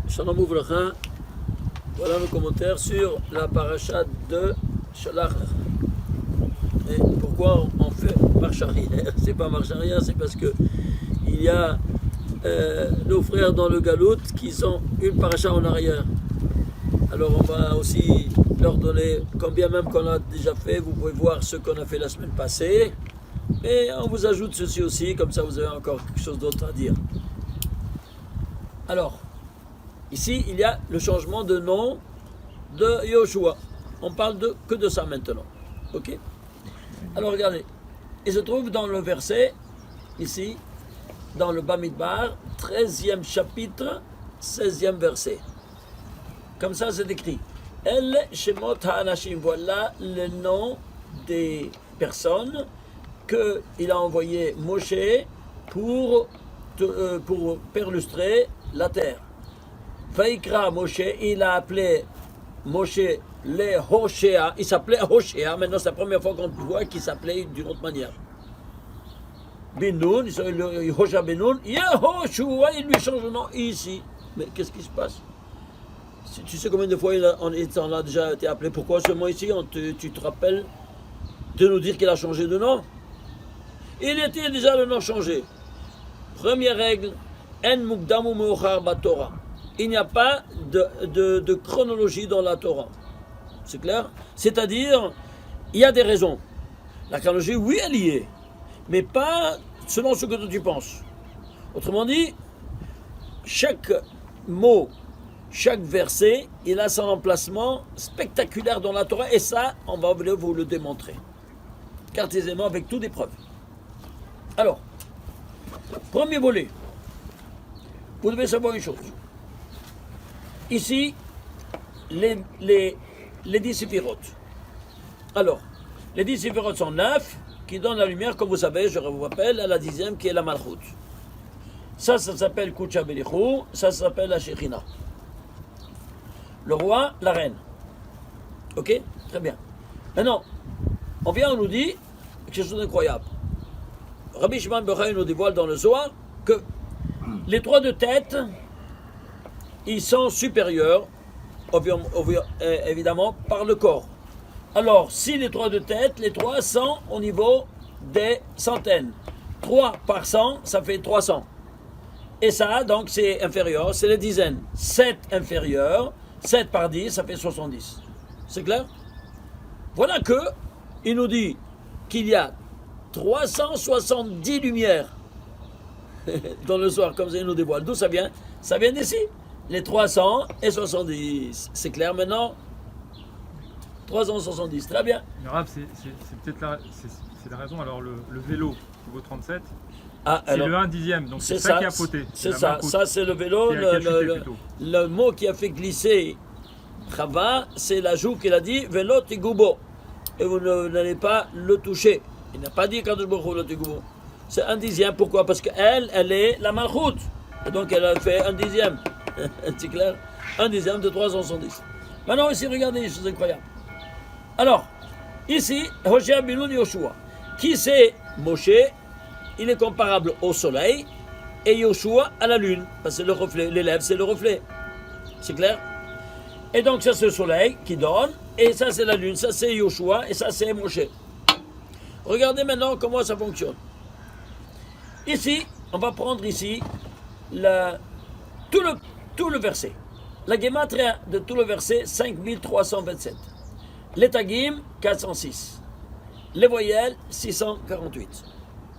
Shalom Ouvracha, voilà nos commentaires sur la paracha de Sholach Lecha. Et pourquoi on fait marche arrière? C'est pas marche arrière, c'est parce que il y a nos frères dans le Galout qui sont une paracha en arrière. Alors on va aussi leur donner, quand bien même qu'on l'a déjà fait, vous pouvez voir ce qu'on a fait la semaine passée. Et on vous ajoute ceci aussi, comme ça vous avez encore quelque chose d'autre à dire. Alors, ici, il y a le changement de nom de Yoshua. On parle que de ça maintenant. Ok? Alors, regardez. Il se trouve dans le verset, ici, dans le Bamidbar, 13e chapitre, 16e verset. Comme ça, c'est écrit. El Shemot HaAnashim. Voilà le nom des personnes qu'il a envoyé Moshe pour perlustrer la terre. Vaikra Moshe, il a appelé Moshe les Hoshea. Il s'appelait Hoshea. Maintenant, c'est la première fois qu'on voit qu'il s'appelait d'une autre manière. Benoun, Hoshea Benoun, Yehoshua, il lui change le nom ici. Mais qu'est-ce qui se passe? Tu sais combien de fois on a déjà été appelé? Pourquoi seulement ici? Tu te rappelles de nous dire qu'il a changé de nom? Il était déjà le nom changé. Première règle, En Mukdamu Meochar Batorah. Il n'y a pas de chronologie dans la Torah. C'est clair? C'est-à-dire, il y a des raisons. La chronologie, oui, elle y est, mais pas selon ce que tu penses. Autrement dit, chaque mot, chaque verset, il a son emplacement spectaculaire dans la Torah, et ça, on va vous le démontrer. Cartésiennement, avec toutes les preuves. Alors, premier volet, vous devez savoir une chose. Ici, les 10 séphirotes. Alors, les 10 séphirotes sont 9 qui donnent la lumière, comme vous savez, je vous rappelle, à la 10e qui est la Malchut. Ça s'appelle Kucha Belichou, ça s'appelle la Shekhinah. Le roi, la reine. Ok? Très bien. Maintenant, on nous dit quelque chose d'incroyable. Rabbi Shimon bar Yochai nous dévoile dans le Zohar que les trois de tête, ils sont supérieurs, évidemment, par le corps. Alors, si les trois de tête, les trois sont au niveau des centaines. 3 par 100, ça fait 300. Et ça, donc, c'est inférieur, c'est les dizaines. 7 inférieur, 7 par 10, ça fait 70. C'est clair? Voilà que, il nous dit qu'il y a 370 lumières dans le soir, comme ça il nous dévoile. D'où ça vient? Ça vient d'ici. Les 370. C'est clair maintenant? 370, très bien. Le Rav, c'est peut-être la raison. Alors le vélo qui vaut 37, c'est alors, le 1/10, donc c'est ça ça qui a fauté. C'est ça, ça c'est le vélo. Le mot qui a fait glisser Chava, c'est la joue qu'il a dit Vélo Tigoubo. Et vous n'allez pas le toucher. Il n'a pas dit Kadosh Baruch Hu le Tigoubo. C'est 1/10. Pourquoi? Parce qu'elle est la Malchut. Et donc elle a fait 1/10. C'est clair? 1/10 de 370. Maintenant ici, regardez les choses incroyables. Alors, ici, Hoshea Benoun Yoshua. Qui c'est Moshe? Il est comparable au soleil et Yoshua à la lune. Parce que c'est le reflet. L'élève, c'est le reflet. C'est clair? Et donc ça c'est le soleil qui donne. Et ça c'est la lune. Ça c'est Yoshua et ça c'est Moshe. Regardez maintenant comment ça fonctionne. Ici, on va prendre ici tout le verset. La gématria de tout le verset, 5327. Les tagim, 406. Les voyelles, 648.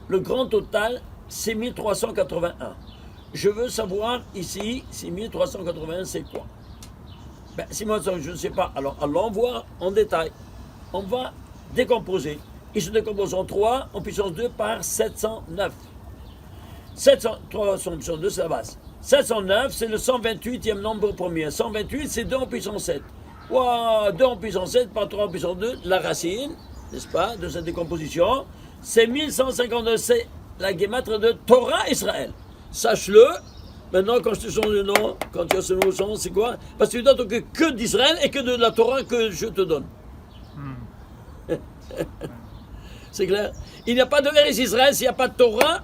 Le grand total, 6381. Je veux savoir ici, 6381, c'est quoi? Si moi je ne sais pas, alors allons voir en détail. On va décomposer. Il se décompose en 3 en puissance 2 par 709. 3 en puissance 2, c'est la base. 709, c'est le 128e nombre premier. 128, c'est 2 en puissance 7. Wow, 2 en puissance 7 par 3 en puissance 2, la racine, n'est-ce pas, de cette décomposition, c'est 1152, c'est la guématre de Torah Israël. Sache-le, maintenant quand je te change le nom, quand tu as ce nouveau nom, c'est quoi? Parce que tu dois que d'Israël et que de la Torah que je te donne. C'est clair? Il n'y a pas de Eretz Israël s'il n'y a pas de Torah,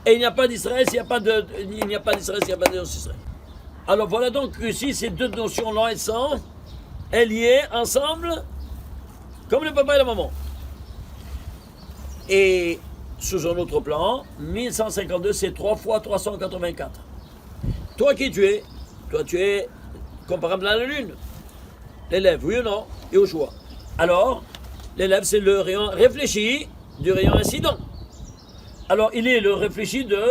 et il n'y a pas d'Israël s'il n'y a pas d'Israël s'il n'y a pas d'Israël. Alors voilà donc ici ces deux notions-là, elles sont liées ensemble, comme le papa et la maman. Et sous un autre plan, 1152, c'est 3 fois 384. Toi qui tu es? Toi tu es comparable à la Lune. L'élève, oui ou non? Et au choix. Alors, l'élève c'est le rayon réfléchi du rayon incident. Alors il est le réfléchi de,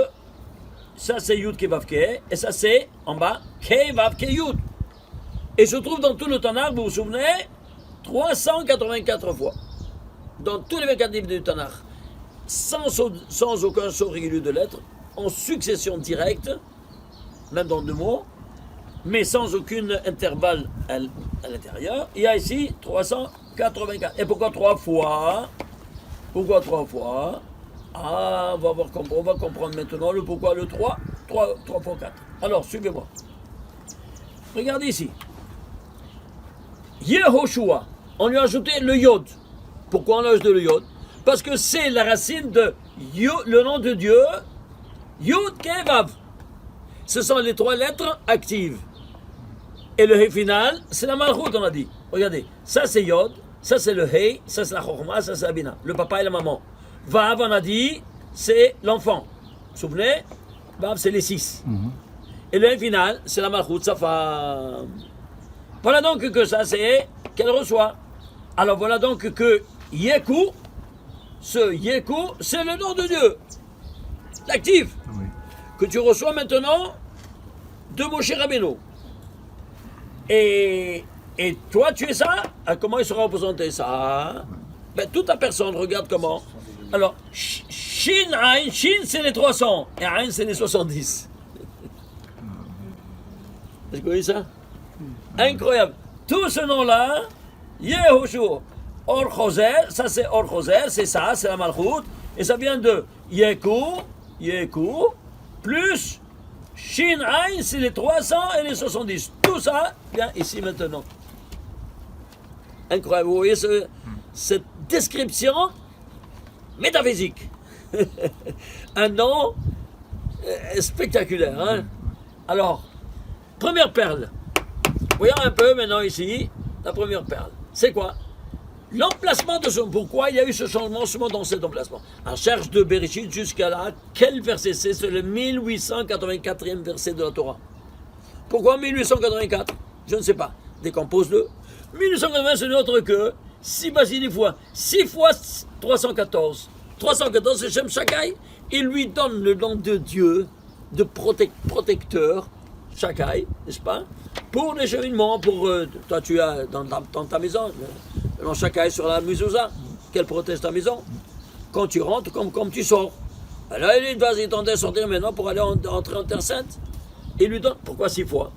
ça c'est Yud Kevav Ke, et ça c'est en bas Kevav Ke Yud. Et se trouve dans tout le Tanakh, vous vous souvenez, 384 fois. Dans tous les 24 livres du Tanakh, sans aucun saut régulier de lettres, en succession directe, même dans 2 mots, mais sans aucun intervalle à l'intérieur. Il y a ici 384. Et pourquoi 3 fois? Pourquoi 3 fois? Ah, on va comprendre maintenant le pourquoi le 3 fois 4. Alors, suivez-moi. Regardez ici. Yehoshua, on lui a ajouté le yod. Pourquoi on a ajouté le yod? Parce que c'est la racine de le nom de Dieu, Yud Kevav. Ce sont les 3 lettres actives. Et le He final, c'est la Malchut, on a dit. Regardez, ça c'est Yod, ça c'est le He, ça c'est la Chokhmah, ça c'est la Bina. Le papa et la maman. Vav, on a dit, c'est l'enfant. Vous vous souvenez? Vav, c'est les 6. Et le He final, c'est la Malchut, sa femme. Voilà donc que ça c'est qu'elle reçoit. Alors voilà donc que Yeku, ce Yeku, c'est le nom de Dieu. L'actif. Oui. Que tu reçois maintenant de Moshe Rabbeinu. Et toi, tu es ça? Comment il sera représenté ça? Ben, toute la personne, regarde comment. Alors, Shin, Ain, Shin, c'est les 300, et Ain, c'est les 70. Vous connaissez ça? Incroyable. Tout ce nom-là, Yehoshua, Or Choser, ça c'est Or Choser, c'est ça, c'est la Malchut, et ça vient de Yeku, plus Shin Ain, c'est les 300 et les 70. Tout ça vient ici maintenant. Incroyable. Vous voyez cette description métaphysique. Un nom spectaculaire. Hein? Alors, première perle. Voyons un peu maintenant ici, la première perle. C'est quoi? L'emplacement de son. Pourquoi il y a eu ce changement seulement dans cet emplacement? En cherche de Bereshit jusqu'à là, quel verset c'est? C'est le 1884e verset de la Torah. Pourquoi 1884? Je ne sais pas. Décompose-le. 1880, c'est autre que 6 basiles fois 6 fois 314. 314, c'est Shem Shakai. Il lui donne le nom de Dieu, de protecteur, Shakai, n'est-ce pas? Pour les cheminements, pour toi tu as dans ta maison, le nom Shakai sur la mezouza, qu'elle protège ta maison. Quand tu rentres, comme tu sors. Alors il va tenter de sortir maintenant pour aller entrer en Terre Sainte. Il lui donne, pourquoi 6 fois?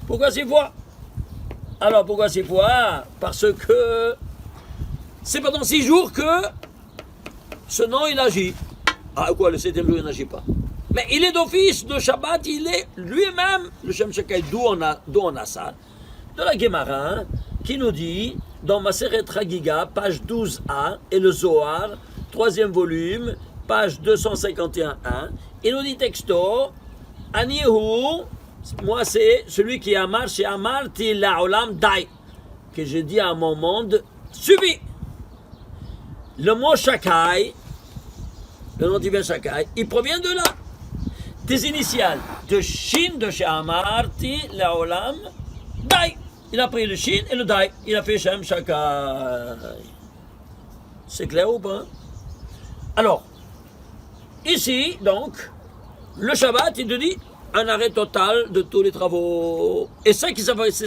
Pourquoi 6 fois? Alors pourquoi 6 fois? Parce que c'est pendant 6 jours que ce nom il agit. Ah quoi, le 7e jour il n'agit pas. Mais il est d'office de Shabbat, il est lui-même le Shem Shekai, d'où on a ça, de la Gemara, hein, qui nous dit, dans Maseret Chagiga, page 12a, et le Zohar, 3e volume, page 251a, il nous dit texto, Anihu, moi c'est celui qui amar, chez Amarti La'olam Dai, que je dis à mon monde, subi. Le mot Shakai, le nom divin Shakai, il provient de là. Des initiales de Shin, de chez Amarti, Laolam, Dai. Il a pris le Shin et le Dai. Il a fait Shem Shakai. C'est clair ou pas? Alors, ici, donc, le Shabbat, il te dit un arrêt total de tous les travaux. Et c'est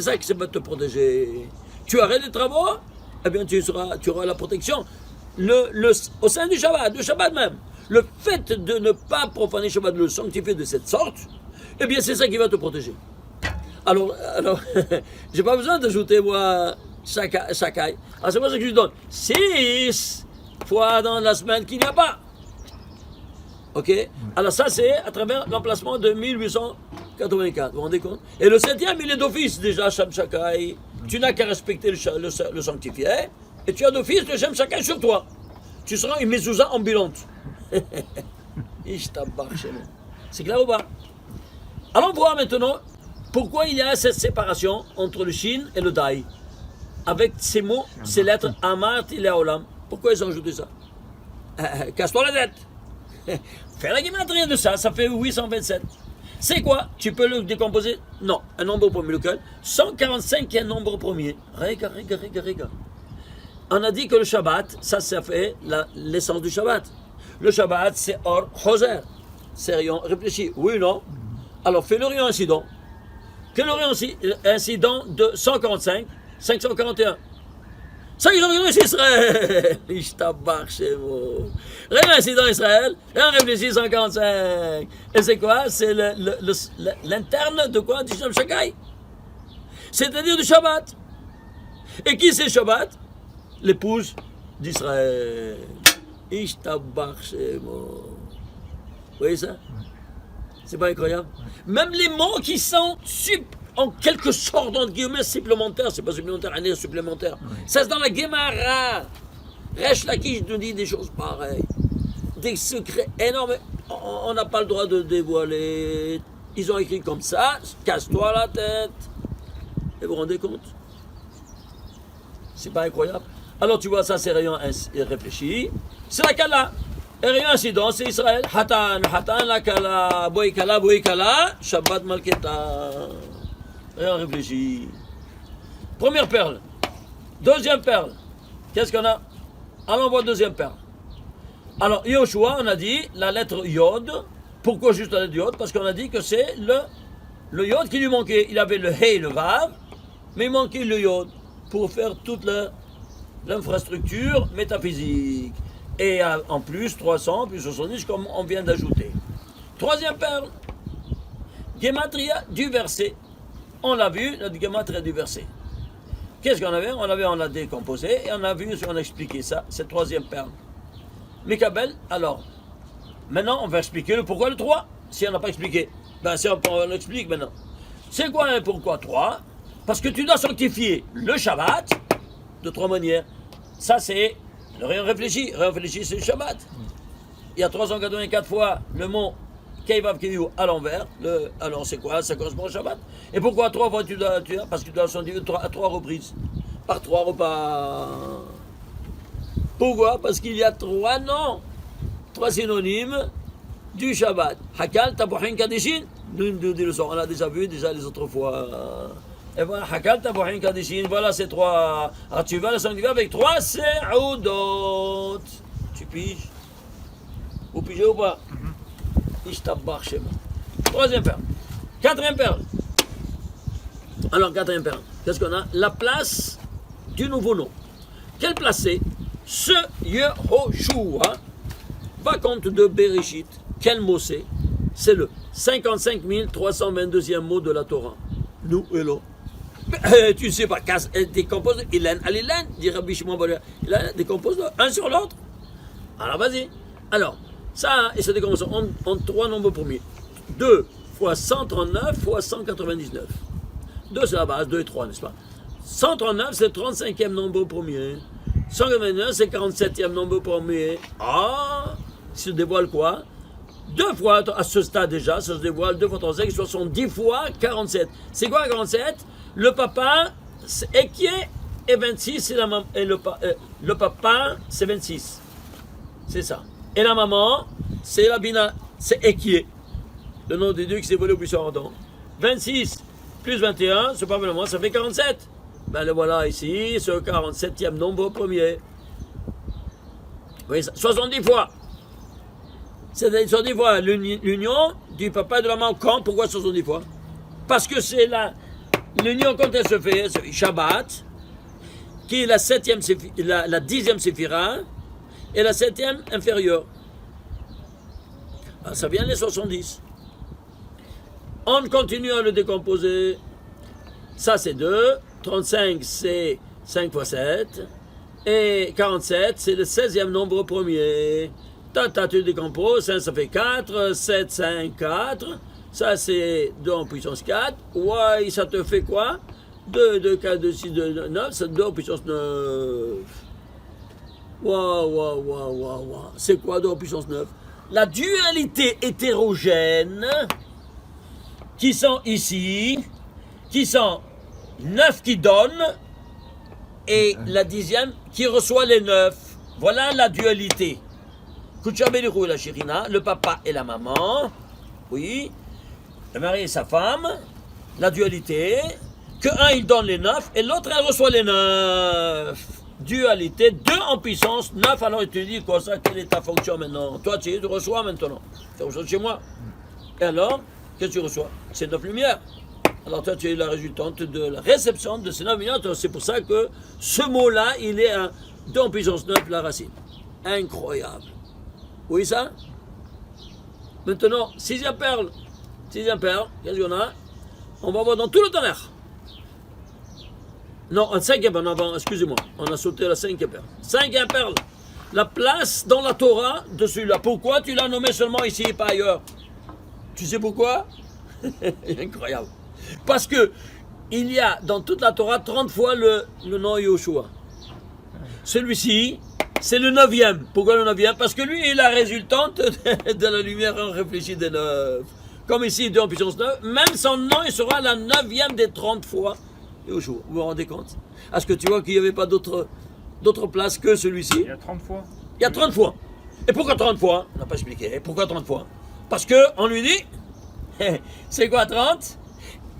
ça qui va te protéger. Tu arrêtes les travaux, eh bien, tu auras la protection. Au sein du Shabbat même. Le fait de ne pas profaner Shabbat, de le sanctifier de cette sorte, eh bien c'est ça qui va te protéger. Alors j'ai pas besoin d'ajouter moi Shakai. Alors c'est pour ça que je donne 6 fois dans la semaine qu'il n'y a pas. Ok? Alors ça c'est à travers l'emplacement de 1884. Vous vous rendez compte? Et le 7e il est d'office déjà Shem Shakai. Tu n'as qu'à respecter le sanctifié. Et tu as d'office le Shem Shakai sur toi. Tu seras une mezouza ambulante. C'est clair ou pas? Allons voir maintenant Pourquoi il y a cette séparation entre le Shin et le Dai? Avec ces mots, ces lettres, Amart et Olam. Pourquoi ils ont ajouté ça? Casse-toi la tête. Fais la guématrie de ça, ça fait 827. C'est quoi? Tu peux le décomposer? Non, un nombre premier, lequel? 145 est un nombre premier. Regarde. On a dit que le Shabbat, ça fait l'essence du Shabbat. Le Shabbat, c'est Or Choser. C'est rayon réfléchi. Oui ou non? Alors fais le rayon incident. Quel est le rayon incident de 145, 541? 541 c'est Israël. Ishtabach chez vous. Rayon incident Israël, rayon réfléchi 145. Et c'est quoi? C'est l'interne de quoi? Du Shem Shakai. C'est-à-dire du Shabbat. Et qui c'est Shabbat? L'épouse d'Israël. Ishtabach chez vous. Vous voyez ça? C'est pas incroyable? Même les mots qui sont en quelque sorte, entre guillemets, supplémentaires, c'est pas supplémentaire, année supplémentaire. Ça c'est dans la Gemara. Resh Lakish nous dit des choses pareilles. Des secrets énormes. On n'a pas le droit de dévoiler. Ils ont écrit comme ça, casse-toi la tête. Et vous vous rendez compte? C'est pas incroyable? Alors tu vois, ça c'est rayon réfléchi. C'est la Kala. Et rayon incident, c'est Israël. Hatan, la Kala, boy Kala, Shabbat Malketa. Rayon réfléchi. Première perle. Deuxième perle. Qu'est-ce qu'on a? Allons voir deuxième perle. Alors, Yoshua, on a dit la lettre Yod. Pourquoi juste la lettre Yod? Parce qu'on a dit que c'est le Yod qui lui manquait. Il avait le He, le Vav, mais il manquait le Yod pour faire toute l'infrastructure métaphysique. Et en plus, 300, plus 70, comme on vient d'ajouter. Troisième perle. Gematria du verset. On l'a vu, la Gematria du verset. Qu'est-ce qu'on avait? On l'a décomposé et on a vu, on a expliqué ça, cette troisième perle. Mikabel, alors, maintenant on va expliquer le pourquoi le 3, si on n'a pas expliqué. Ben si on l'explique maintenant. C'est quoi un pourquoi 3? Parce que tu dois sanctifier le Shabbat de 3 manières. Ça c'est le rayon réfléchi. Rayon réfléchi c'est le Shabbat. Il y a 384 fois le mot Keivav Keyu à l'envers. Alors c'est quoi? Ça correspond au Shabbat. Et pourquoi 3 fois tu dois? Parce que tu dois sanctifier à 3 reprises. Par 3 repas. Pourquoi? Parce qu'il y a 3 noms, 3 synonymes du Shabbat. Hakal, Tabuhin, Kadishin. On l'a déjà vu les autres fois. Et voilà, Hakal, Tabuhin, Kadishin. Voilà ces 3. Alors tu vas la sanctifier avec 3 Se'udot. Tu piges? Vous pigez ou pas? Ishtabach Shema. Troisième perle. Quatrième perle. Alors, quatrième perle. Qu'est-ce qu'on a? La place du nouveau nom. Quelle place c'est? Ce Yehoshua va compte de Bereshit. Quel mot c'est? C'est le 55 322e mot de la Torah. Nous et l'eau. Tu ne sais pas, décompose Ilan à l'Ilan, dit Rabbi Shimon Bar Yochai. Il décompose un sur l'autre. Alors vas-y. Alors, ça, et ça décompose en 3 nombres premiers. 2 fois 139 fois 199. 2 c'est la base, 2 et 3, n'est-ce pas? 139 c'est le 35e nombre premier. 189 c'est le 47e nombre premier. Ah, il se dévoile quoi? 2 fois, à ce stade déjà, ça se dévoile 2 fois 35, 70 fois 47. C'est quoi 47? Le papa, c'est Ekie, et 26, c'est la maman. Et le papa, c'est 26. C'est ça. Et la maman, c'est la Bina, c'est Ekie. Le nom des dieux qui s'est volé au buisson ardent. 26 plus 21, c'est pas vraiment, ça fait 47. Ben le voilà ici, ce 47e nombre premier. Vous voyez ça? 70 fois. C'est-à-dire 70 fois l'union du papa et de la maman. Quand? Pourquoi 70 fois? Parce que c'est l'union quand elle se fait, c'est Shabbat, qui est la 10e séphira, et la 7e inférieure. Alors, ça vient les 70. On continue à le décomposer. Ça c'est 2, 35 c'est 5 fois 7, et 47 c'est le 16e nombre premier. Tu décomposes, ça fait 4, 7, 5, 4, ça c'est 2 en puissance 4, ouais, ça te fait quoi? 2, 2, 4, 2, 6, 2, 9, c'est 2 en puissance 9. Waouh. C'est quoi 2 en puissance 9? La dualité hétérogène qui sont ici, qui sont 9 qui donnent et la 10e qui reçoit les 9. Voilà la dualité. Kutchabelichou et la Shirina, le papa et la maman, oui, le mari et sa femme, la dualité, que un il donne les 9 et l'autre elle reçoit les 9. Dualité, 2 en puissance, 9, alors tu dis quoi ça, quelle est ta fonction maintenant? Toi tu reçois maintenant, tu reçois chez moi. Et alors, qu'est-ce que tu reçois? C'est 9 lumières. Alors toi tu es la résultante de la réception de ces 9 lumières, c'est pour ça que ce mot-là, il est un 2 en puissance 9, la racine. Incroyable. Oui ça? Maintenant, 6e perle, qu'est-ce qu'on a? On va voir dans tout le Tanakh. Non, un 5e en avant, excusez-moi, on a sauté la 5e perle. 5e perle, la place dans la Torah de celui-là. Pourquoi tu l'as nommé seulement ici et pas ailleurs? Tu sais pourquoi? Incroyable. Parce que il y a dans toute la Torah 30 fois le nom Yoshua. Celui-ci, c'est le 9e. Pourquoi le 9e? Parce que lui est la résultante de la lumière en réfléchie des 9. Comme ici, 2 en puissance 9, même son nom, il sera la 9e des 30 fois. Yoshua, vous vous rendez compte? Est-ce que tu vois qu'il n'y avait pas d'autre place que celui-ci? Il y a 30 fois. Il y a 30 fois. Et pourquoi 30 fois? On n'a pas expliqué. Pourquoi 30 fois? Parce qu'on lui dit, c'est quoi 30?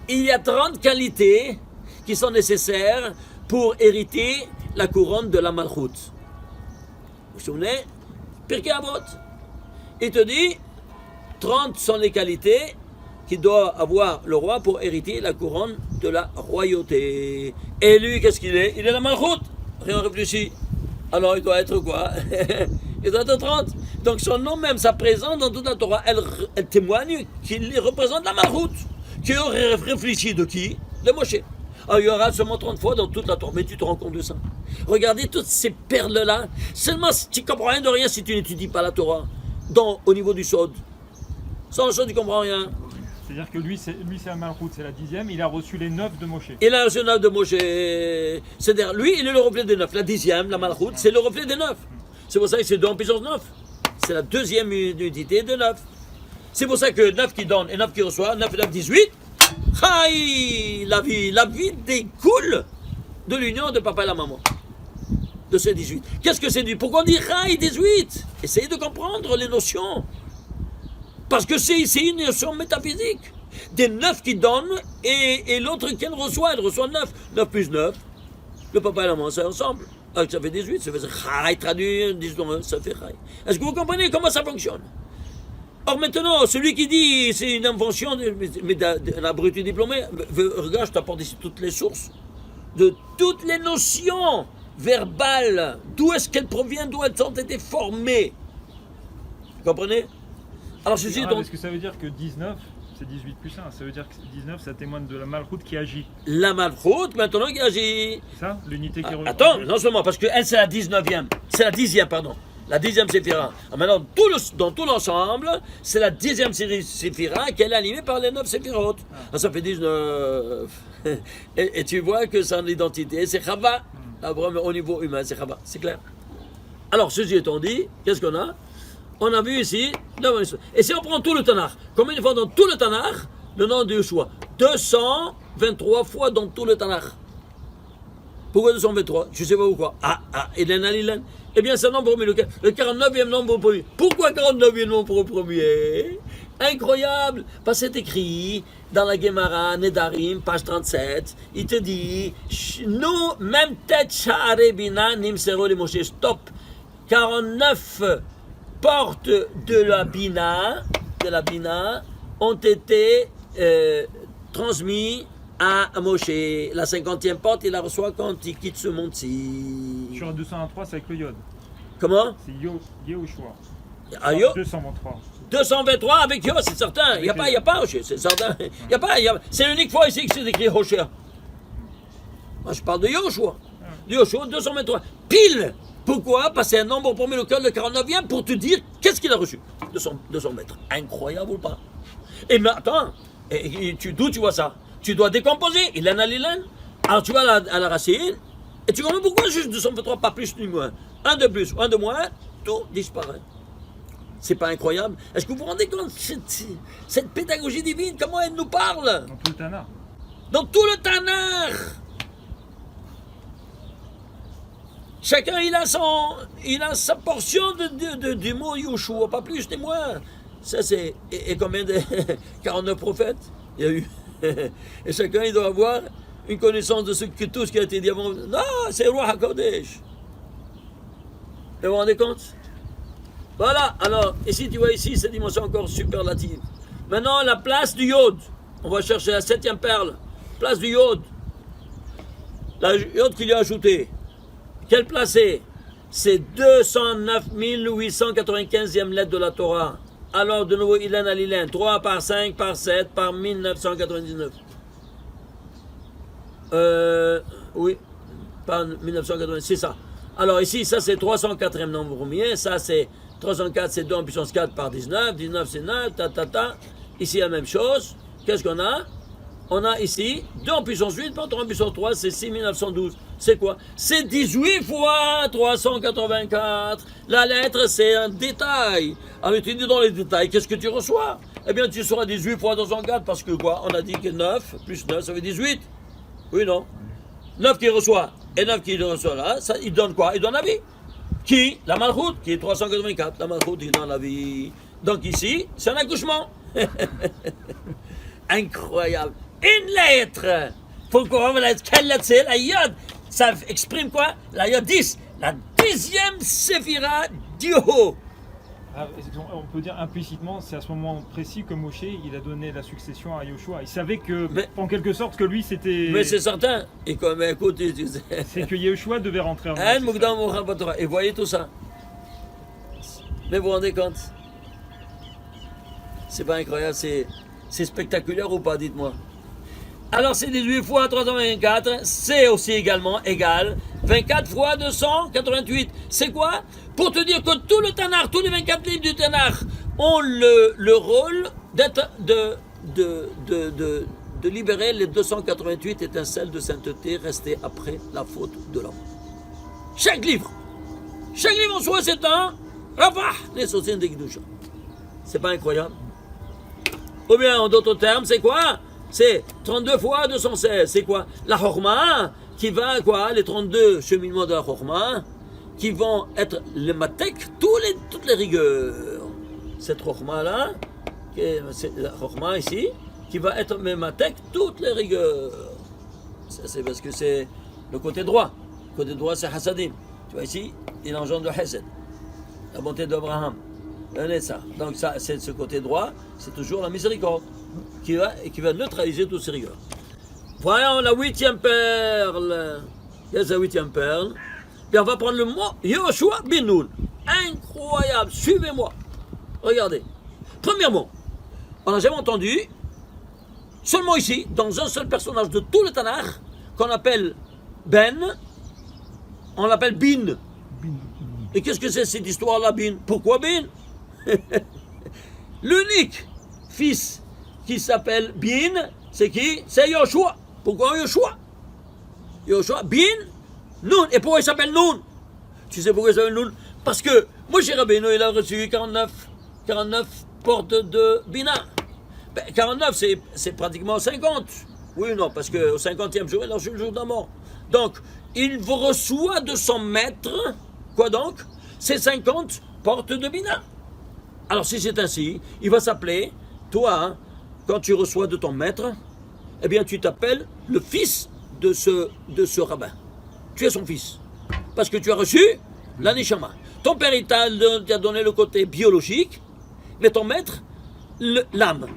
Il y a 30 qualités qui sont nécessaires pour hériter la couronne de la Malchut. Vous vous souvenez? Pirkei Avot. Il te dit, 30 sont les qualités qu'il doit avoir le roi pour hériter la couronne de la royauté. Et lui, qu'est-ce qu'il est? Il est la Malchut. Rien réfléchi. Alors il doit être quoi? Il doit être 30. Donc son nom même, sa présence dans toute la Torah, elle témoigne qu'il représente la Malchut. Qui aurait réfléchi de qui? De Moshe. Alors il y aura seulement 30 fois dans toute la Torah. Mais tu te rends compte de ça? Regardez toutes ces perles-là. Seulement, tu ne comprends rien de rien si tu n'étudies pas la Torah. Au niveau du Sod. Sans le Sod, tu ne comprends rien. C'est-à-dire que lui, c'est un Malchut, c'est la 10e, il a reçu les 9 de Moshe. Il a reçu les 9 de Moshe. C'est-à-dire, lui, il est le reflet des 9. La 10e, la Malchut, c'est le reflet des 9. C'est pour ça que c'est 2 en puissance 9. C'est la 2e unité de 9. C'est pour ça que 9 qui donne et 9 qui reçoit, 9 et 9, 18. Aïe, la vie découle de l'union de papa et la maman. De ces 18. Qu'est-ce que c'est dit? Pourquoi on dit Aïe 18? Essayez de comprendre les notions. Parce que c'est une notion métaphysique. Des 9 qui donnent et l'autre qui reçoit, elle reçoit 9. 9 plus 9, le papa et la maman, c'est ensemble. Alors ça fait 18, ça fait Chai, traduit, ça fait Chai. Est-ce que vous comprenez comment ça fonctionne? Or maintenant, celui qui dit c'est une invention d'un abruti diplômé, regarde, je t'apporte ici toutes les sources, de toutes les notions verbales, d'où est-ce qu'elles proviennent, d'où elles ont été formées. Vous comprenez? Alors ceci donc... Est-ce que ça veut dire que 19, c'est 18 plus 1, ça veut dire que 19, ça témoigne de la Malchut qui agit. La Malchut, maintenant, qui agit. C'est ça? L'unité qui revient. Attends, non seulement, parce qu'elle, c'est la 19e. C'est la 10e, pardon. La 10e séphira. Maintenant, dans tout l'ensemble, c'est la 10e séphira qui est animée par les 9 séphirotes. Ça fait 19. et tu vois que son identité, c'est Chava. Au niveau humain, c'est Chava. C'est clair. Alors, ceci étant dit, qu'est-ce qu'on a? On a vu ici, et si on prend tout le Tanakh, combien de fois dans tout le Tanakh, le nom de Yeshua? 223 fois dans tout le Tanakh. Pourquoi 223? Je ne sais pas pourquoi. Ilan. Eh bien, c'est un nombre premier, le 49e nombre premier. Pourquoi 49e nombre premier? Incroyable, parce que c'est écrit dans la Gemara, Nedarim, page 37, il te dit, nous, même tête Sha'arebina, Nimsero le Moshe, stop. 49 portes de la Bina ont été transmises à Moshe. La 50e porte, il la reçoit quand il quitte ce monde-ci. Sur la 223, c'est avec le Yod. Comment? C'est Yehoshua. 223. 223 avec Yo, c'est certain. Il n'y a pas Hoshé, c'est certain. C'est l'unique fois ici que c'est écrit Hoshé. Moi, je parle de Yoshua. De Yoshua, 223. Pile! Pourquoi? Parce que c'est un nombre premier lequel le 49e pour te dire qu'est-ce qu'il a reçu de son maître. Incroyable ou pas? Et mais attends, d'où tu vois ça? Tu dois décomposer. Il en a l'ilan. Alors tu vas à la racine. Et tu comprends pourquoi juste 223, pas plus ni moins. Un de plus, un de moins, tout disparaît. C'est pas incroyable? Est-ce que vous vous rendez compte cette pédagogie divine, comment elle nous parle? Dans tout le Tanakh. Dans tout le Tanakh, chacun il a sa portion du mot Yoshua, pas plus ni moins. Ça c'est et combien de 49 prophètes il y a eu. Et chacun il doit avoir une connaissance de tout ce qui a été dit avant. Non, c'est Roi HaKodesh. Vous vous rendez compte? Voilà, alors, ici tu vois ici, cette dimension encore superlative. Maintenant, la place du Yod. On va chercher la 7e perle. Place du Yod. La Yod qu'il y a ajouté. Quelle place c'est? C'est 209 895e lettre de la Torah. Alors, de nouveau, Ilan à l'Ilan. 3 par 5 par 7 par 1999. Oui, par 1999, c'est ça. Alors ici, ça c'est 304e nombre premier. Ça c'est 304, c'est 2 en puissance 4 par 19. 19 c'est 9, Ici la même chose. Qu'est-ce qu'on a? On a ici 2 en puissance 8 par 3 en puissance 3, c'est 6912. C'est quoi? C'est 18 fois 384. La lettre, c'est un détail. Alors tu dis dans les détails, qu'est-ce que tu reçois? Eh bien, tu seras 18 fois 304 parce que quoi? On a dit que 9 plus 9, ça fait 18. Oui, non? 9 qui reçoit et 9 qui reçoit là, ça, il donne quoi? Il donne la vie. Qui? La Malchoute, qui est 384. La Malchoute, il donne la vie. Donc ici, c'est un accouchement. Incroyable. Une lettre. Pourquoi? Quelle lettre c'est? La Yod. Ça exprime quoi? La Yod 10. La 10e séphira d'Yoho. On peut dire implicitement, c'est à ce moment précis que Moshe il a donné la succession à Yoshua. Il savait que, en quelque sorte, que lui c'était. Mais c'est certain. Et comme écoute, c'est que Yoshua devait rentrer en Israël. Et voyez tout ça. Mais vous vous rendez compte? C'est pas incroyable, c'est spectaculaire ou pas, dites-moi. Alors c'est 18 fois 324, c'est aussi également égal 24 fois 288. C'est quoi? Pour te dire que tout le Tanakh, tous les 24 livres du Tanakh ont le rôle d'être de libérer les 288 étincelles de sainteté restées après la faute de l'homme. Chaque livre en soi c'est un Ravah, les sociétés de Gdusha. C'est pas incroyable? Ou bien en d'autres termes, c'est quoi? C'est 32 fois 216. C'est quoi? La Chorma, qui va, quoi? Les 32 cheminements de la Chorma, qui vont être le matek, toutes les rigueurs. Cette Chorma-là, c'est la Chorma ici, qui va être le matek, toutes les rigueurs. Ça, c'est parce que c'est le côté droit. Le côté droit, c'est Hasadim. Tu vois ici, il engendre le Hesed, la bonté d'Abraham. Ça. Donc ça, c'est ce côté droit, c'est toujours la miséricorde qui va neutraliser toutes ces rigueurs. Voyons la 8e perle. Qu'est-ce que la 8e perle? Puis on va prendre le mot Yoshua bin Nun. Incroyable, suivez-moi. Regardez. Premier mot. On n'a jamais entendu, seulement ici, dans un seul personnage de tout le Tanakh, qu'on appelle Ben, on l'appelle Bin. Et qu'est-ce que c'est cette histoire-là, Bin? Pourquoi Bin? L'unique fils qui s'appelle Bin, c'est qui? C'est Yoshua. Pourquoi Yoshua? Yoshua, Bin, Nun. Et pourquoi il s'appelle Nun? Tu sais pourquoi il s'appelle Nun? Parce que Moshe Rabbeinu, il a reçu 49 portes de Bina. 49, c'est pratiquement 50. Oui, non, parce qu'au 50e jour, il a reçu le jour de la mort. Donc, il reçoit de son maître, quoi donc? C'est 50 portes de Bina. Alors si c'est ainsi, il va s'appeler, toi, hein, quand tu reçois de ton maître, eh bien tu t'appelles le fils de ce rabbin. Tu es son fils. Parce que tu as reçu la Neshama. Ton père il t'a donné le côté biologique, mais ton maître, l'âme.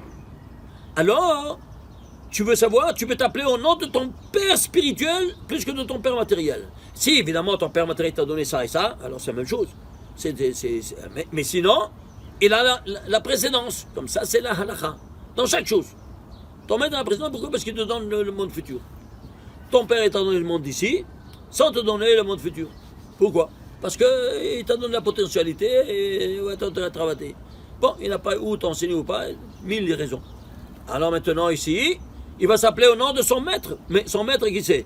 Alors, tu veux savoir, tu peux t'appeler au nom de ton père spirituel plus que de ton père matériel. Si évidemment ton père matériel t'a donné ça et ça, alors c'est la même chose. Mais sinon, il a la précédence. Comme ça, c'est la halakha. Dans chaque chose. Ton maître a la précédence, pourquoi? Parce qu'il te donne le monde futur. Ton père t'a donné le monde d'ici, sans te donner le monde futur. Pourquoi? Parce qu'il t'a donné la potentialité et ouais, t'as travaillé. Bon, il n'a pas où t'enseigner ou pas, 1000 raisons. Alors maintenant, ici, il va s'appeler au nom de son maître. Mais son maître, qui c'est?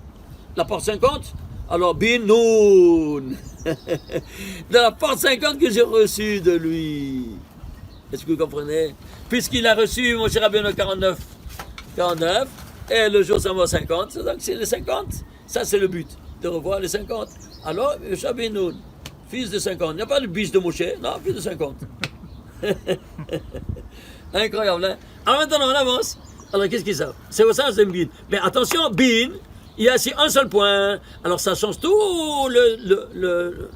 La porte 50? Alors, Binoun. De la porte 50 que j'ai reçue de lui. Est-ce que vous comprenez? Puisqu'il a reçu, mon cher Rabbeinu, 49. Et le jour, ça va 50. Donc, c'est les 50. Ça, c'est le but, de revoir les 50. Alors, Yoshua ben Nun, fils de 50. Il n'y a pas de biche de Moshe, non, fils de 50. Incroyable, hein? Alors maintenant, on avance. Alors, qu'est-ce qu'ils savent? C'est pour ça que c'est Bin. Mais attention, Bin, il y a ici un seul point. Alors, ça change tout le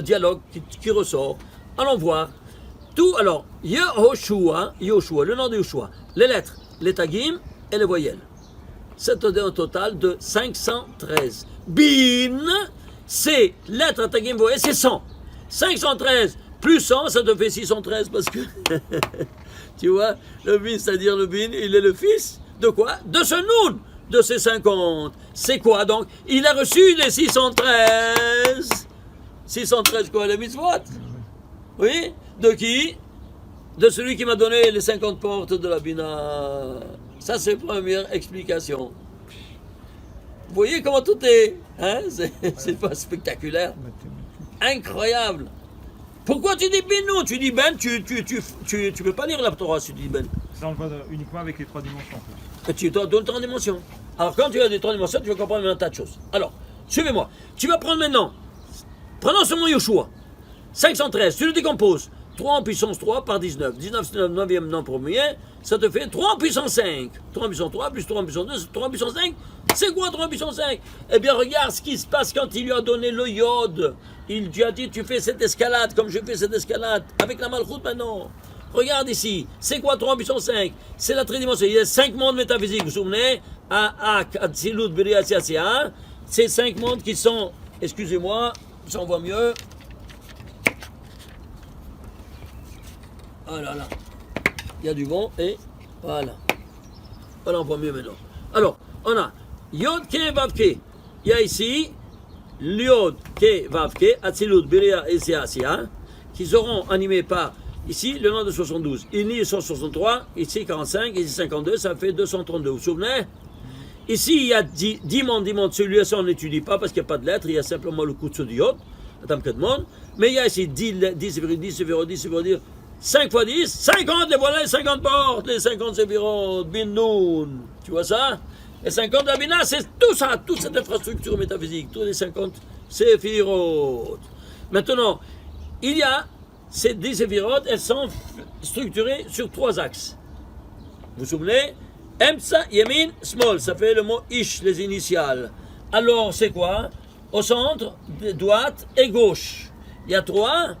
dialogue qui ressort. Allons voir. Tout, alors, Yehoshua, le nom de Yehoshua, les lettres, les tagim et les voyelles. C'est un total de 513. Bin, c'est lettres, tagim, voyelles, c'est 100. 513 plus 100, ça te fait 613 parce que, tu vois, le bin, c'est-à-dire le bin, il est le fils de quoi? De ce Noun, de ces 50. C'est quoi donc? Il a reçu les 613. 613 quoi? Les mitzvot? Oui? De qui? De celui qui m'a donné les 50 portes de la Bina. Ça, c'est la première explication. Vous voyez comment tout est, hein? C'est pas spectaculaire. Incroyable. Pourquoi tu dis Ben non? Tu dis Ben, tu peux pas lire la Torah si tu dis Ben. Ça, on le voit uniquement avec les 3 dimensions. Et tu dois donner 3 dimensions. Alors, quand tu as des 3 dimensions, tu vas comprendre un tas de choses. Alors, suivez-moi. Tu vas prendre maintenant, prenons ce mot Yoshua, 513, tu le décomposes. 3 en puissance 3 par 19. 19, c'est le 9e nom premier. Ça te fait 3 en puissance 5. 3 en puissance 3 plus 3 en puissance 2, 3 en puissance 5. C'est quoi 3 en puissance 5? Eh bien, regarde ce qui se passe quand il lui a donné le iode. Il lui a dit, tu fais cette escalade comme je fais cette escalade. Avec la malchoute maintenant. Regarde ici. C'est quoi 3 en puissance 5? C'est la tridimension. Il y a 5 mondes métaphysiques. Vous vous souvenez? Ak, Atsilut, Bria, Sia. Ces 5 mondes qui sont, excusez-moi, ça on voit mieux. Oh là là, il y a du bon et voilà. Voilà, on voit mieux maintenant. Alors, on a Yod Ke Vav Ke. Il y a ici Yod Ke Vav Ke, Atzilut, Biria et Sia, qui seront animés par ici le nom de 72. Ici 163, ici 45, ici 52, ça fait 232. Vous vous souvenez? Ici, il y a 10 mondes, celui-là, on n'étudie pas parce qu'il n'y a pas de lettres, il y a simplement le coup de Yod, mais il y a ici 10, 5 fois 10, 50, les voilà les 50 portes, les 50 séphirot, bin noun, tu vois ça? Les 50 d'Abina, c'est tout ça, toute cette infrastructure métaphysique, tous les 50 séphirot. Maintenant, il y a ces 10 séphirot, elles sont structurées sur 3 axes. Vous vous souvenez? Emtsa, Yemin, Small, ça fait le mot Ish, les initiales. Alors, c'est quoi? Au centre, droite et gauche. Il y a 3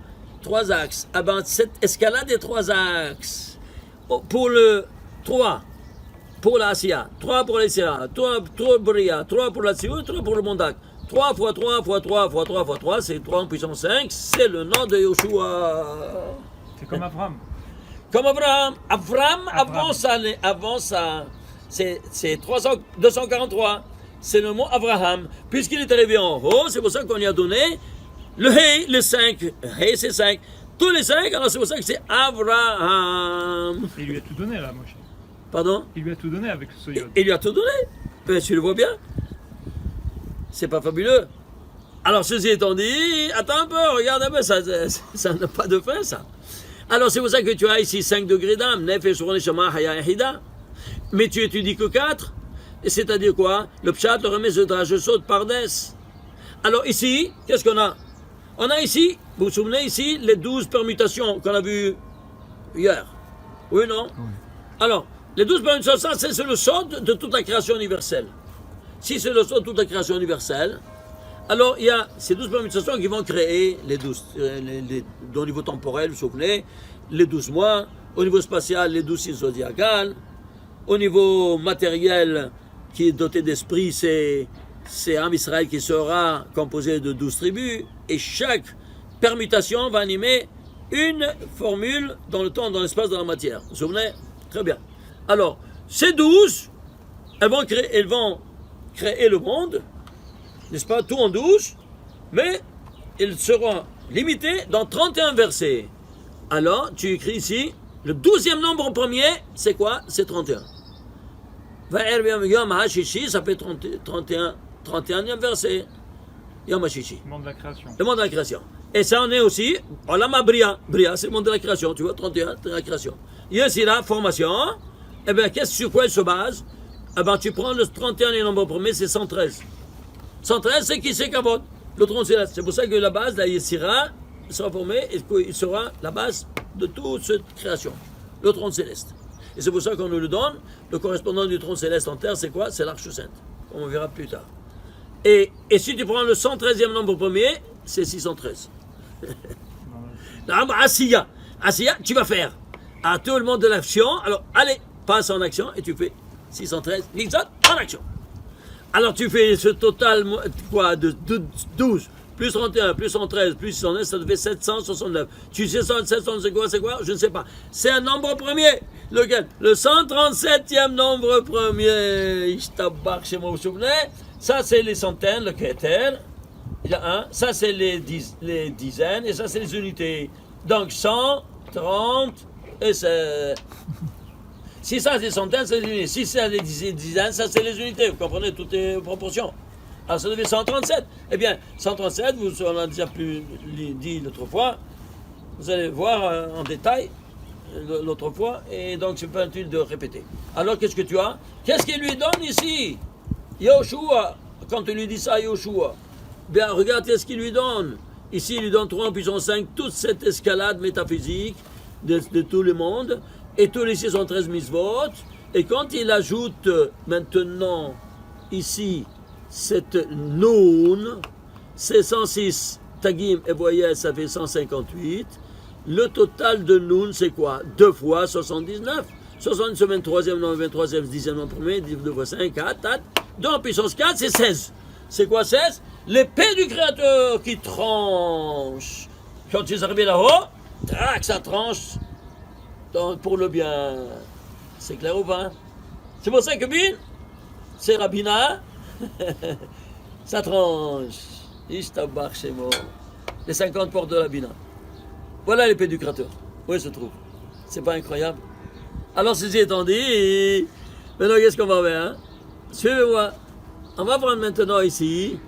axes. Ah ben, cette escalade des 3 axes. Pour le 3, pour la Asiya, 3 pour l'Esira, 3 pour Bria, 3 pour la Tsiou, 3 pour le Mondak. 3 fois 3 fois 3 fois 3 fois 3, c'est 3 en puissance 5, c'est le nom de Yoshua. C'est comme Abraham. Comme Abraham. Avant ça, c'est 243. C'est le mot Abraham. Puisqu'il est arrivé en haut, c'est pour ça qu'on lui a donné le Hey, le 5. Hey, c'est 5. Tous les 5, alors c'est pour ça que c'est Abraham. Il lui a tout donné là, Moshe. Pardon? Il lui a tout donné avec ce yod. Il lui a tout donné. Ben, tu le vois bien. C'est pas fabuleux. Alors, ceci étant dit, attends un peu, regarde un peu, ça n'a pas de fin, ça. Alors, c'est pour ça que tu as ici 5 degrés d'âme, Nef et Shron Shama Haya Hida. Mais tu étudies que 4. Et c'est-à-dire quoi? Le Pshat, le remède de je saute par des. Alors, ici, qu'est-ce qu'on a? On a ici, vous vous souvenez ici, les 12 permutations qu'on a vues hier. Oui, non? Oui. Alors, les 12 permutations, ça, c'est le saut de toute la création universelle. Si c'est le saut de toute la création universelle, alors il y a ces 12 permutations qui vont créer les 12, au niveau temporel, vous vous souvenez, les 12 mois, au niveau spatial, les 12 signes zodiacales, au niveau matériel, qui est doté d'esprit, c'est Am Israël qui sera composé de 12 tribus, et chaque permutation va animer une formule dans le temps, dans l'espace, dans la matière. Vous vous souvenez? Très bien. Alors, ces 12, elles vont créer le monde, n'est-ce pas, tout en 12, mais ils seront limités dans 31 versets. Alors, tu écris ici, le 12e nombre en premier, c'est quoi? C'est 31. Yom HaShishi, ça fait 31e verset. Yom HaShishi. Le monde de la création. Le monde de la création. Et ça en est aussi, Olam Bria. Bria, c'est le monde de la création, tu vois, 31, c'est la création. Il y a aussi la formation. Eh bien, sur quoi elle se base? eh ben, tu prends le 31 les nombres premiers, c'est 113. 113, c'est qui c'est Kavod, le trône céleste. C'est pour ça que la base, la Yetzira, sera formée et qu'il sera la base de toute cette création, le trône céleste. Et c'est pour ça qu'on nous le donne. Le correspondant du trône céleste en terre, c'est quoi? C'est l'Arche Sainte. On verra plus tard. Et si tu prends le 113e nombre premier, c'est 613. Asiya, tu vas faire à tout le monde de l'action. Alors, allez, passe en action et tu fais 613, Nixon, en action. Alors, tu fais ce total, quoi, de 12, plus 31, plus 113, plus 609, ça te fait 769. Tu sais 769, c'est quoi? Je ne sais pas. C'est un nombre premier. Lequel? Le 137e nombre premier. Ishtabach, chez moi, vous vous souvenez? Ça, c'est les centaines, le Keter. Il y a un. Ça, c'est les dizaines. Et ça, c'est les unités. Donc, 130 et c'est... Si ça, c'est les centaines, c'est les unités. Si c'est les dizaines, ça, c'est les unités. Vous comprenez toutes les proportions. Alors, ça devait 137. Eh bien, 137, on a déjà dit l'autre fois. Vous allez voir en détail l'autre fois. Et donc, c'est pas utile de répéter. Alors, qu'est-ce que tu as? Qu'est-ce qu'il lui donne ici? Yoshua, quand tu lui dis ça, Yoshua, bien, regarde ce qu'il lui donne. Ici, il lui donne 3 en puissance 5, toute cette escalade métaphysique de tout le monde, et tous les 613 mitzvot. Et quand il ajoute maintenant, ici, cette Noun, c'est 106 Tagim et voyelles, ça fait 158. Le total de Noun, c'est quoi? 2 fois 79. 70 sur 23e, non, 23e, 10e, non, premier, 2 fois 5, 4, 2 en puissance 4, c'est 16. C'est quoi 16? L'épée du Créateur qui tranche. Quand tu es arrivé là-haut, ça tranche donc pour le bien. C'est clair ou pas? C'est pour ça que Bin, c'est Rabbina, ça tranche. Ishtabach chez moi. Les 50 portes de Rabbina. Voilà l'épée du Créateur. Où elle se trouve? C'est pas incroyable? Alors, ceci étant dit, maintenant, qu'est-ce qu'on va faire? Hein? Suivez-moi. On va prendre maintenant ici.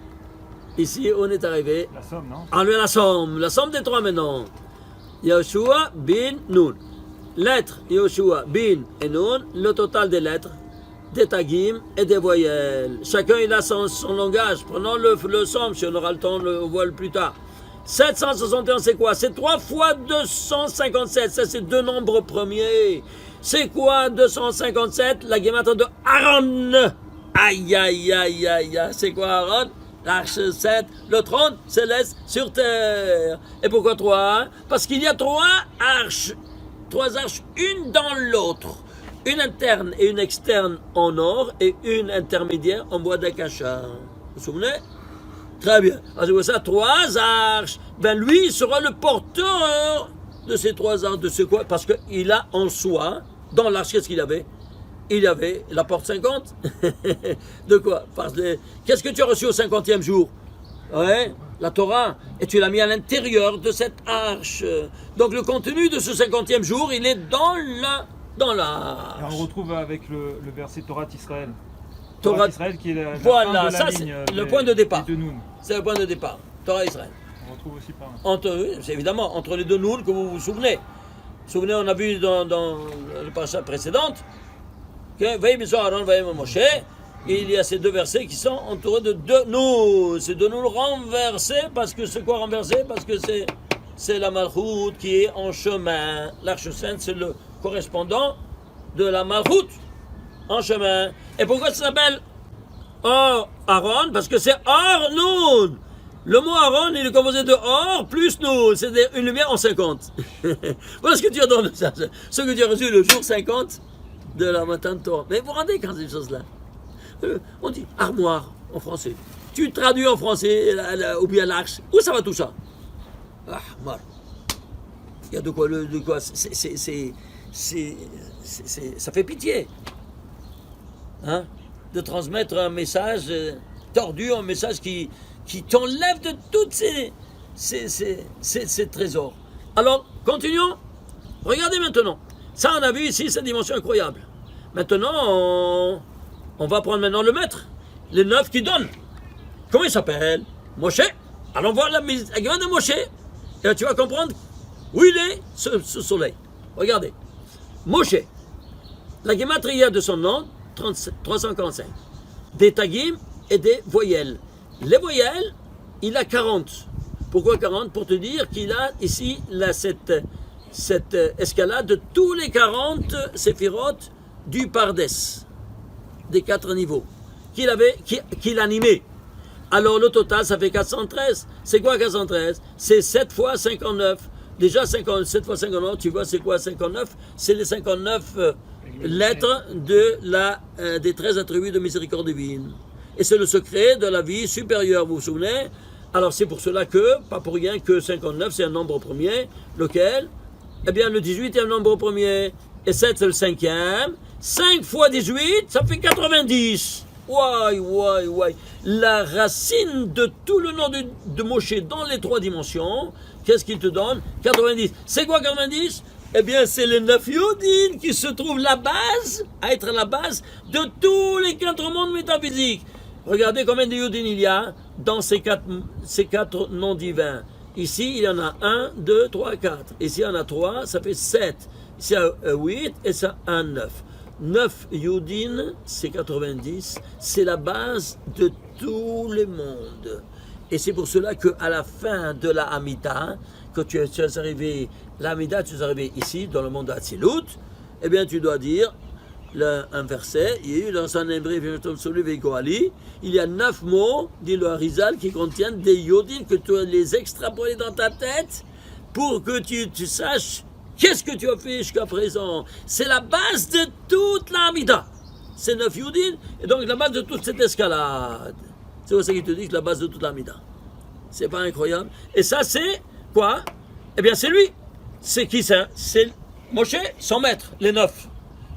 Ici, on est arrivé. La somme, non? Enlever la somme. La somme des 3 maintenant. Yoshua, Bin, Nun. Lettres, Yoshua, Bin et Nun. Le total des lettres, des tagim et des voyelles. Chacun, il a son langage. Prenons le somme, si on aura le temps, on le voit plus tard. 761, c'est quoi? C'est 3 fois 257. Ça, c'est 2 nombres premiers. C'est quoi 257? La guématra de Aaron. Aïe, aïe, aïe, aïe, aïe. C'est quoi Aaron? L'arche 7, le trône céleste sur terre. Et pourquoi 3? Parce qu'il y a 3 arches. 3 arches, une dans l'autre. Une interne et une externe en or et une intermédiaire en bois d'acacia. Vous vous souvenez? Très bien. Alors, c'est pour ça, 3 arches. Ben lui, il sera le porteur de ces 3 arches. De ce quoi? Parce qu'il a en soi, dans l'arche, qu'est-ce qu'il avait? Il y avait la porte 50. De quoi? Qu'est-ce que tu as reçu au 50e jour? Ouais, la Torah. Et tu l'as mis à l'intérieur de cette arche. Donc le contenu de ce 50e jour, il est dans l'arche. Et on retrouve avec le verset Torah d'Israël. Torah d'Israël qui est la voilà, fin de la ça ligne c'est le point de départ. de Noun. C'est le point de départ. Torah Israël. On retrouve aussi par C'est évidemment entre les 2 Noun que vous vous souvenez. Souvenez, on a vu dans le passage précédente que Vaïm Aaron, Vaïm Moshe, il y a ces 2 versets qui sont entourés de 2 Noun. Ces 2 Noun renversés, parce que c'est quoi renversé? Parce que c'est la Malchut qui est en chemin. L'Arche Sainte, c'est le correspondant de la Malchut en chemin. Et pourquoi ça s'appelle Or Aaron? Parce que c'est Or Noun. Le mot Aaron, il est composé de Or plus Noun. C'est une lumière en 50. Voilà ce que tu as dans le ça. Ce que tu as reçu le jour 50 de la matin de Torah. Mais vous vous rendez compte de ces choses-là? On dit armoire en français. Tu traduis en français ou bien l'arche. Où ça va tout ça? Ah, mal. Il y a de quoi ça fait pitié. Hein? De transmettre un message tordu, un message qui t'enlève de tous ces trésors. Alors, continuons. Regardez maintenant. Ça, on a vu ici cette dimension incroyable. Maintenant, on va prendre maintenant le maître. Les 9 qui donnent. Comment il s'appelle? Moshe. Allons voir la gueule de Moshe. Et là, tu vas comprendre où il est, ce soleil. Regardez. Moshe. La gematria de son nom, 345. Des tagim et des voyelles. Les voyelles, il a 40. Pourquoi 40? Pour te dire qu'il a ici cette escalade de tous les 40 séphirotes du Pardes, des 4 niveaux, qu'il animait. Alors le total, ça fait 413. C'est quoi 413? C'est 7 fois 59. Déjà 7 fois 59, tu vois c'est quoi 59? C'est les 59 lettres des 13 attributs de miséricorde divine. Et c'est le secret de la vie supérieure, vous vous souvenez? Alors c'est pour cela que, pas pour rien que 59 c'est un nombre premier, lequel? Eh bien le 18 est un nombre premier, et 7 c'est le 5e. 5 fois 18, ça fait 90. Ouais. La racine de tout le nom de Moshe dans les 3 dimensions, qu'est-ce qu'il te donne? 90. C'est quoi 90? Eh bien, c'est les 9 Yodin qui se trouvent à être la base de tous les 4 mondes métaphysiques. Regardez combien de Yodin il y a dans ces 4 noms divins. Ici, il y en a 1, 2, 3, 4. Ici, il y en a 3, ça fait 7. Ici, il y a 8 et ça, 1, 9. 9 Yudin, c'est 90, c'est la base de tout le monde. Et c'est pour cela qu'à la fin de la Amida, quand tu es arrivé, l'Amida, tu es arrivé ici, dans le monde d'Atsilut, eh bien tu dois dire un verset, il y a 9 mots, dit le Harizal, qui contiennent des Yudin que tu les extrapoler dans ta tête pour que tu saches qu'est-ce que tu as fait jusqu'à présent. C'est la base de toute l'Amida. C'est 9 Yudin, et donc la base de toute cette escalade. C'est pour ça qu'il te dit que la base de toute l'Amida. C'est pas incroyable? Et ça, c'est quoi? Eh bien, c'est lui. C'est qui ça? C'est Moshe, son maître, les 9.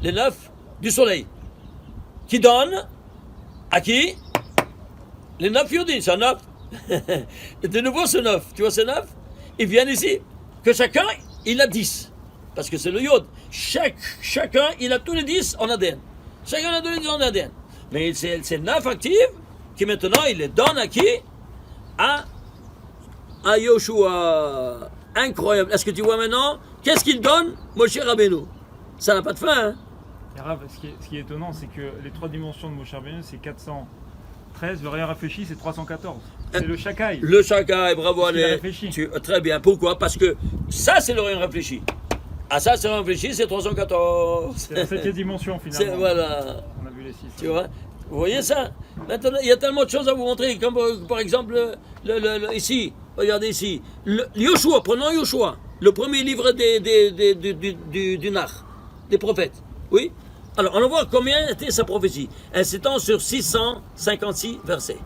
Les 9 du soleil. Qui donne à qui? Les 9 Yudin, c'est un 9. Et de nouveau, ce 9. Tu vois ce 9? Ils viennent ici. Que chacun, il a 10. Parce que c'est le Yod. Chacun, il a tous les 10 en ADN. Chacun a tous les 10 en ADN. Mais c'est 9 actifs qui maintenant, il les donne à qui? À Yoshua. Incroyable. Est-ce que tu vois maintenant? Qu'est-ce qu'il donne, Moshe Rabbeinu? Ça n'a pas de fin, hein? Et Rav, ce qui est étonnant, c'est que les 3 dimensions de Moshe Rabbeinu, c'est 413. Le rien réfléchi, c'est 314. C'est le Shakai. Le Shakai, bravo, allez. Très bien. Pourquoi? Parce que ça, c'est le rien réfléchi. Ah, ça, c'est le rien réfléchi, c'est 314. C'est la 7e dimension, finalement. Voilà. On a vu les 6. Tu vois? Vous voyez ça? Maintenant, il y a tellement de choses à vous montrer, comme par exemple, ici, regardez ici, Yoshua, prenons Yoshua, le premier livre du Nach, des prophètes. Oui? Alors, on va voir combien était sa prophétie. Elle s'étend sur 656 versets.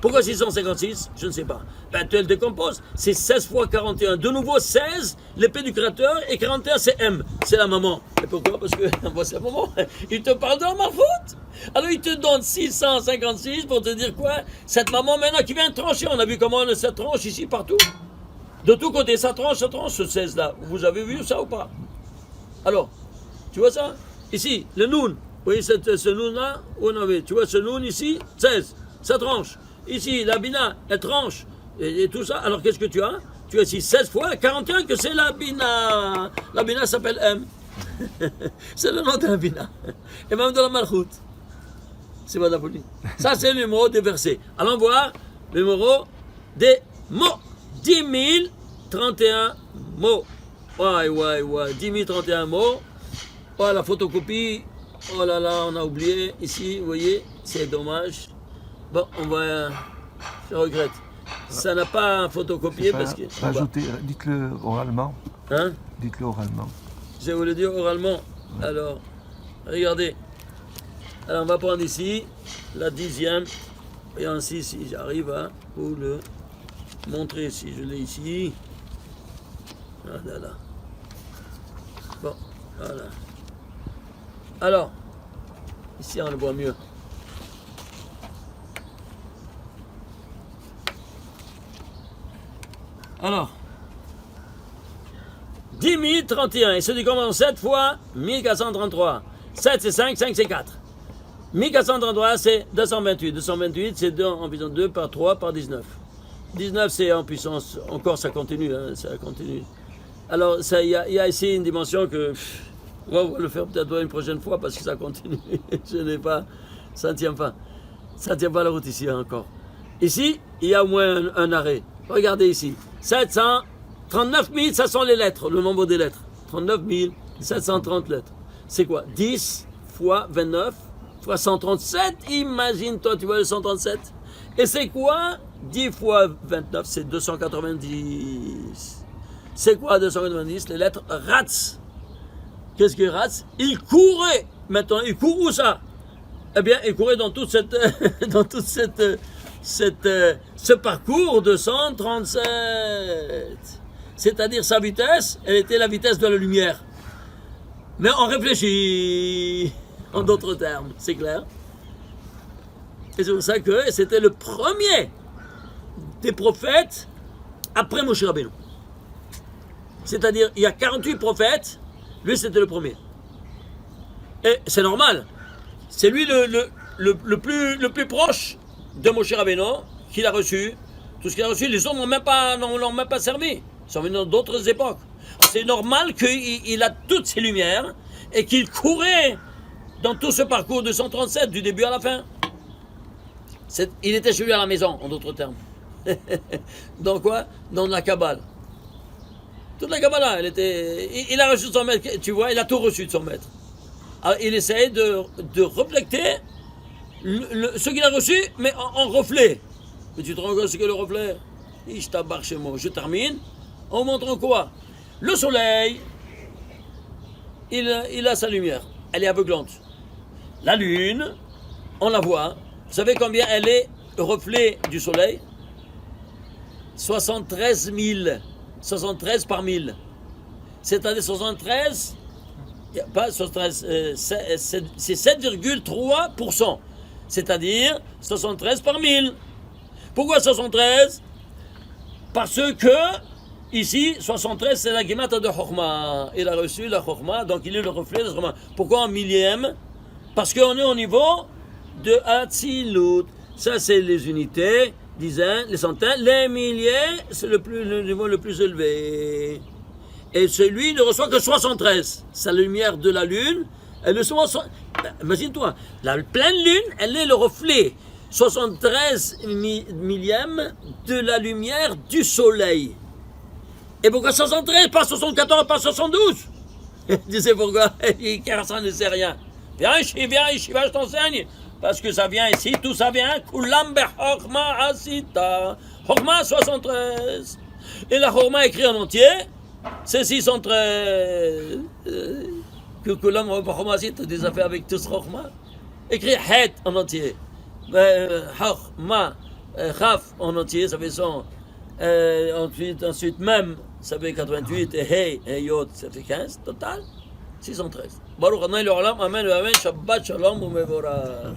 Pourquoi 656? Je ne sais pas. Ben, tu le décomposes. C'est 16 fois 41. De nouveau, 16, l'épée du Créateur, et 41, c'est M. C'est la maman. Et pourquoi? Parce que, c'est la maman. Il te parle de la marfoute. Alors, il te donne 656 pour te dire quoi? Cette maman, maintenant, qui vient trancher. On a vu comment ça tranche ici, partout. De tous côtés, ça tranche, ce 16-là. Vous avez vu ça ou pas? Alors, tu vois ça? Ici, le Noun. Vous voyez ce Noun-là? Tu vois ce Noun ici? 16. Ça tranche. Ici, la Bina, elle tranche. Et tout ça. Alors, qu'est-ce que tu as? Tu as ici 16 fois 41 que c'est la Bina. La Bina s'appelle M. C'est le nom de la Bina. Et même de la Malchut. C'est pas de la folie. Ça, c'est le numéro des versets. Allons voir le numéro des mots. 10 031 mots. Ouais. 10 031 mots. Oh, la photocopie. Oh là là, on a oublié. Ici, vous voyez, c'est dommage. Bon, on va. Je regrette. Ça n'a pas photocopié parce que. Ajoutez, dites-le oralement. Hein? Dites-le oralement. Je vais vous le dire oralement. Ouais. Alors, regardez. Alors, on va prendre ici la 10e. Et ainsi, si j'arrive à vous le montrer, si je l'ai ici. Voilà. Bon, voilà. Alors, ici, on le voit mieux. Alors, 10 031, et c'est du comment 7 fois 1433. 7 c'est 5, 5 c'est 4. 1433 c'est 228. 228 c'est 2 en puissance 2 par 3 par 19. 19 c'est en puissance, encore ça continue, hein, ça continue. Alors il y a ici une dimension que On va le faire peut-être une prochaine fois parce que ça continue. Je n'ai pas. Ça ne tient pas. Ça ne tient pas la route ici encore. Ici, il y a au moins un arrêt. Regardez ici. 739 000, ça sont les lettres, le nombre des lettres. 39 730 lettres. C'est quoi? 10 fois 29 fois 137. Imagine-toi, tu vois le 137. Et c'est quoi? 10 fois 29, c'est 290. C'est quoi 290? Les lettres Ratz. Qu'est-ce que Ratz? Il courait. Maintenant, il court où ça? Eh bien, il courait dans toute cette, ce parcours de 137. C'est-à-dire sa vitesse, elle était la vitesse de la lumière. Mais on réfléchit en d'autres termes, c'est clair. Et c'est pour ça que c'était le premier des prophètes après Moshe Rabbeinu. C'est-à-dire, il y a 48 prophètes, lui c'était le premier. Et c'est normal. C'est lui le plus proche de Moshe Rabbeinu qu'il a reçu. Tout ce qu'il a reçu, les autres n'ont même pas servi. Ils sont venus dans d'autres époques. C'est normal qu'il a toutes ces lumières et qu'il courait dans tout ce parcours de 137, du début à la fin. Il était chez lui à la maison, en d'autres termes. Dans quoi? Dans la Kabbale. Toute la Kabbalah, il a reçu son maître, tu vois, il a tout reçu de son maître. Alors, il essaye de refléter ce qu'il a reçu, mais en reflet. Mais tu te rends compte ce que le reflet? Je termine en montrant quoi? Le soleil, il a sa lumière, elle est aveuglante. La lune, on la voit. Vous savez combien elle est le reflet du soleil? 73 000. 73 par 1000. C'est-à-dire 73, pas 73, c'est 7,3%. C'est-à-dire 73 par 1000. Pourquoi 73? Parce que, ici, 73, c'est la Gemata de Chokhmah. Il a reçu la Chokhmah, donc il est le reflet de Chokhmah. Pourquoi en millième? Parce qu'on est au niveau de Hatzilut. Ça, c'est les unités, dizaines, les centaines. Les milliers, c'est le niveau le plus élevé. Et celui ne reçoit que 73. Sa lumière de la lune, elle ne reçoit... Imagine-toi, la pleine lune, elle est le reflet 73 millième de la lumière du soleil. Et pourquoi 73, pas 74, pas 72? Tu sais pourquoi? Personne ne sait rien. Viens ici, je t'enseigne. Parce que ça vient ici, tout ça vient. Kulam Chokma Asita. Chokma 73. Et la Chokma écrit en entier, c'est 613. Que Kulam Chokma Asita, des affaires avec tous Chokma. Écrit Het en entier. Chokma, Chaf en entier, ça fait 100. Ensuite même, ça fait 88. Et Hey, Yod, ça fait 15. Total, 613. Baruch Adonai l'Olam, Amen, Amen, Shabbat Shalom, Umevorah.